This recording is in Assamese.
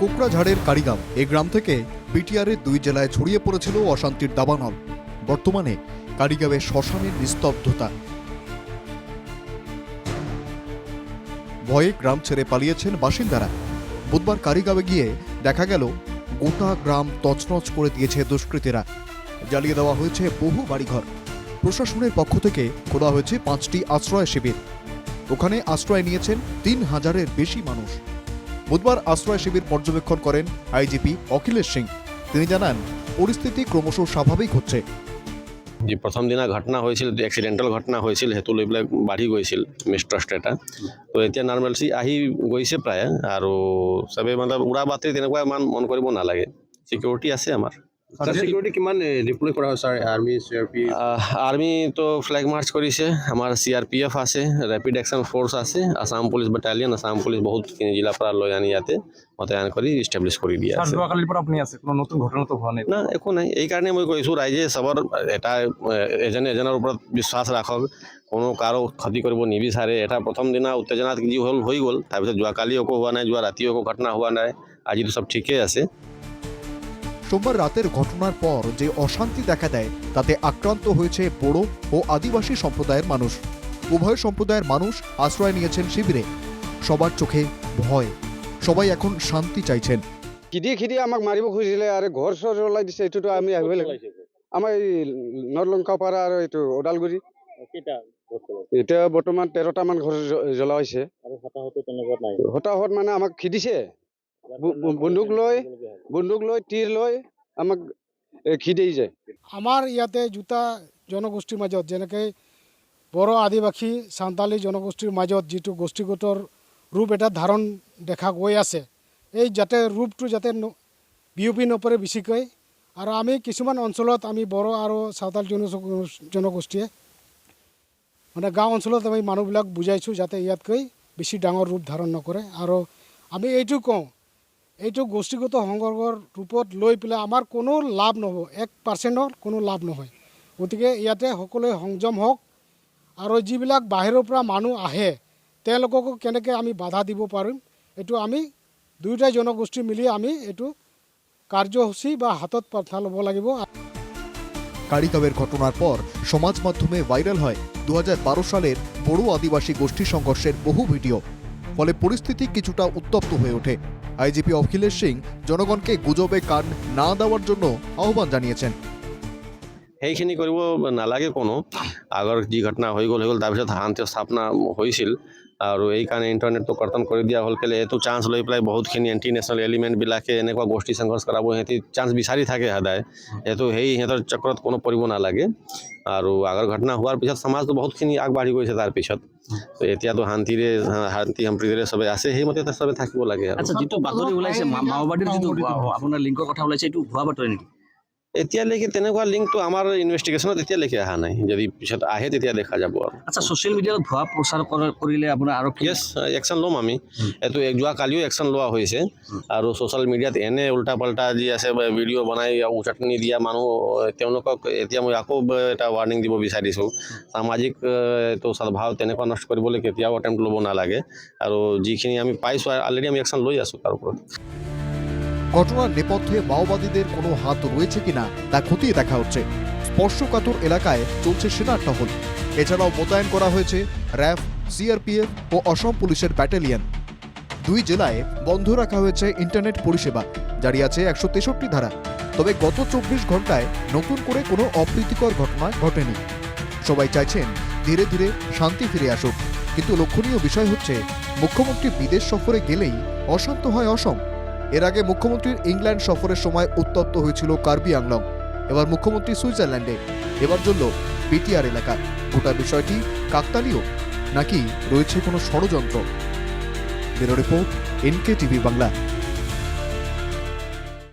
কোকড়াঝাড়ের কারিগাঁও এই গ্রাম থেকে বিটিআরের 2 জেলায় ছড়িয়ে পড়েছিল অশান্তির দাবানল। বর্তমানে কারিগাঁওয়ে শ্মশানের নিস্তব্ধতা। ভয়ে গ্রাম ছেড়ে পালিয়েছেন বাসিন্দারা। বুধবার কারিগাঁওয়ে গিয়ে দেখা গেল গোটা গ্রাম তছনছ করে দিয়েছে দুষ্কৃতীরা। জ্বালিয়ে দেওয়া হয়েছে বহু বাড়িঘর। প্রশাসনের পক্ষ থেকে খোলা হয়েছে 5টি আশ্রয় শিবির। ওখানে আশ্রয় নিয়েছেন 3000-এর বেশি মানুষ। বুধবার আশ্রয় শিবির পর্যবেক্ষণ করেন আইজিপি অখিলেশ সিং। তিনি জানান, পরিস্থিতি ক্রমশ স্বাভাবিক হচ্ছে। যে প্রথম দিনা ঘটনা হয়েছিল, এক্সিডেণ্টেল ঘটনা হয়েছিল, হেতু লৈ পেলাই বাঢ়ি গৈছিল মিষ্ট্ৰাষ্ট এটা। তো এতিয়া নৰ্মেলচি আহি গৈছে প্ৰায়, আৰু চবেই মানে উৰা বাতৰি তেনেকুৱা ইমান মন কৰিব নালাগে। চিকিউৰিটি আছে আমাৰ। সিকিউৰিটি কিমান ডিপ্লয় কৰা হয় ছাৰ? Army CRP? আৰ্মি তো ফ্লেগ মাৰ্চ কৰিছে, আমাৰ CRPF আছে, ৰেপিড একশ্যন ফ'ৰ্চ আছে, আছাম পুলিচ বাটালিয়ন, আছাম পুলিচ বহুতখিনি জিলাৰ পৰা লৈ আনি ইয়াতে মোতায়েন কৰি ইষ্টাব্লিছ কৰি দিয়া আছে। যোৱাকালিৰ পৰা আপুনি আছে, কোনো নতুন ঘটনাটো হোৱা নাই? না, একো নাই। এইকাৰণে মই কৈছোঁ, ৰাইজে চবৰ এটা এজনে এজনৰ ওপৰত বিশ্বাস ৰাখক, কোনো কাৰো ক্ষতি কৰিব নিবিচাৰে। এটা প্ৰথম দিনা উত্তেজনাত যি হ'ল হৈ গ'ল, তাৰপিছত যোৱাকালি একো হোৱা নাই, যোৱা ৰাতিও একো ঘটনা হোৱা নাই, আজিতো সব ঠিকেই আছে। সোমবার রাতের ঘটনার পর যে অশান্তি দেখা দেয় তাতে আক্রান্ত হয়েছে বড়ো ও আদিবাসী সম্প্রদায়ের মানুষ। উভয় সম্প্রদায়ের মানুষ আশ্রয় নিয়েছেন শিবিরে। সবার চোখে ভয়, সবাই এখন শান্তি চাইছেন। খিদি আমাক মাৰিব খুজিছিলে আৰু ঘৰ চৰ জ্বলাই দিছে। এইটোতো আমি আহিব লাগিব। আমাৰ এই নৰলংকাপাৰা আৰু এইটো ওদালগুৰি। এতিয়া বৰ্তমান 13টা মান ঘৰ জ্বলা হৈছে। হতাহত মানে আমাক খিদিছে, বন্দুক লৈ তীৰ লৈ আমাক খিদেই যায়। আমাৰ ইয়াতে দুটা জনগোষ্ঠীৰ মাজত, যেনেকৈ বড়ো আদিবাসী সান্তালী জনগোষ্ঠীৰ মাজত যিটো গোষ্ঠীগত ৰূপ এটা ধাৰণ দেখা গৈ আছে, এই যাতে ৰূপটো যাতে বিয়পি নপৰে বেছিকৈ। আৰু আমি কিছুমান অঞ্চলত আমি বড়ো আৰু সাঁওতাল জনগোষ্ঠীয়ে মানে গাঁও অঞ্চলত আমি মানুহবিলাক বুজাইছোঁ যাতে ইয়াতকৈ বেছি ডাঙৰ ৰূপ ধাৰণ নকৰে। আৰু আমি এইটো কওঁ, এইটো গোষ্ঠীগত সংঘৰ্ষৰ ৰূপত লৈ পেলাই আমাৰ কোনো লাভ নহ'ব, 1% কোনো লাভ নহয়। গতিকে ইয়াতে সকলোৱে সংযম হওক, আৰু যিবিলাক বাহিৰৰ পৰা মানুহ আহে তেওঁলোককো কেনেকৈ আমি বাধা দিব পাৰিম, এইটো আমি দুয়োটা জনগোষ্ঠী মিলি আমি এইটো কাৰ্যসূচী বা হাতত পথা ল'ব লাগিব। কারিগাঁওয়ের ঘটনার পর সমাজ মাধ্যমে ভাইরাল হয় 2012 সালের বড়ো আদিবাসী গোষ্ঠী সংঘর্ষের বহু ভিডিও। ফলে পরিস্থিতি কিছুটা উত্তপ্ত হয়ে ওঠে। আইজিপি অখিলেশ সিং জনগণকে গুজবে কান না দেওয়ার জন্য আহ্বান জানিয়েছেন। সেইখিনি কৰিব নালাগে কোনো। আগৰ যি ঘটনা হৈ গ'ল তাৰপিছত শান্তি স্থাপনা হৈছিল, আৰু এইকাৰণে ইণ্টাৰনেটটো কৰ্তন কৰি দিয়া হ'ল। কেলৈ এইটো চান্স লৈ পেলাই বহুতখিনি এণ্টি নেশ্যনেল এলিমেণ্টবিলাকে এনেকুৱা গোষ্ঠী সংঘৰ্ষ কৰাব, সিহঁতি চান্স বিচাৰি থাকে সদায়। এইটো সিহঁতৰ চক্ৰত কোনো পৰিব নালাগে। আৰু আগৰ ঘটনা হোৱাৰ পিছত সমাজটো বহুতখিনি আগবাঢ়ি গৈছে। তাৰপিছত এতিয়াতো শান্তি সম্প্ৰীতিৰে চবে আছে, সেইমতে চবে থাকিব লাগে। আচ্ছা, যিটো বাতৰি ওলাইছে মাওবাদীৰ যিটো আপোনাৰ লিংকৰ কথা ওলাইছে, এইটো ভুৱা বাতৰি নেকি? এতিয়ালৈকে তেনেকুৱা লিংকটো আমাৰ ইনভেষ্টিগেশ্যনত এতিয়ালৈকে অহা নাই। যদি পিছত আহে তেতিয়া দেখা যাব আৰু। আচ্ছা, ছ'চিয়েল মিডিয়াত ভুৱা প্ৰচাৰ কৰিলে আপোনাৰ আৰু য়েছ, একশ্যন ল'ম আমি। এইটো যোৱাকালিও একশ্যন লোৱা হৈছে। আৰু ছ'চিয়েল মিডিয়াত এনে উল্টা পাল্টা যি আছে ভিডিঅ' বনাই উচটনি দিয়া মানুহ, তেওঁলোকক এতিয়া মই আকৌ এটা ৱাৰ্ণিং দিব বিচাৰিছোঁ। সামাজিক এইটো সদ্ভাৱ তেনেকুৱা নষ্ট কৰিবলৈ কেতিয়াও এটেম্প্ট ল'ব নালাগে। আৰু যিখিনি আমি পাইছোঁ অলৰেডি আমি একশ্যন লৈ আছোঁ তাৰ ওপৰত। ঘটনার নেপথ্যে মাওবাদীদের কোনো হাত রয়েছে কিনা তা খতিয়ে দেখা হচ্ছে। স্পর্শকাতর এলাকায় চলছে সেনার টহল। এছাড়াও মোতায়েন করা হয়েছে র্যাব, CRPF ও অসম পুলিশের ব্যাটালিয়ন। 2 জেলায় বন্ধ রাখা হয়েছে ইন্টারনেট পরিষেবা, জারি আছে 163 ধারা। তবে গত 24 ঘন্টায় নতুন করে কোনো অপ্রীতিকর ঘটনা ঘটেনি। সবাই চাইছেন ধীরে ধীরে শান্তি ফিরে আসুক। কিন্তু লক্ষণীয় বিষয় হচ্ছে, মুখ্যমন্ত্রী বিদেশ সফরে গেলেই অশান্ত হয় অসম। এর আগে মুখ্যমন্ত্রীর ইংল্যান্ড সফরের সময় উত্তপ্ত হয়েছিল কার্বি আংলং। এবার মুখ্যমন্ত্রী সুইজারল্যান্ডে, এবার জ্বলল বিটিআর এলাকা। গোটা বিষয়টি কাকতালীয় নাকি রয়েছে কোনো ষড়যন্ত্র? Bureau report, NKTV Bangla.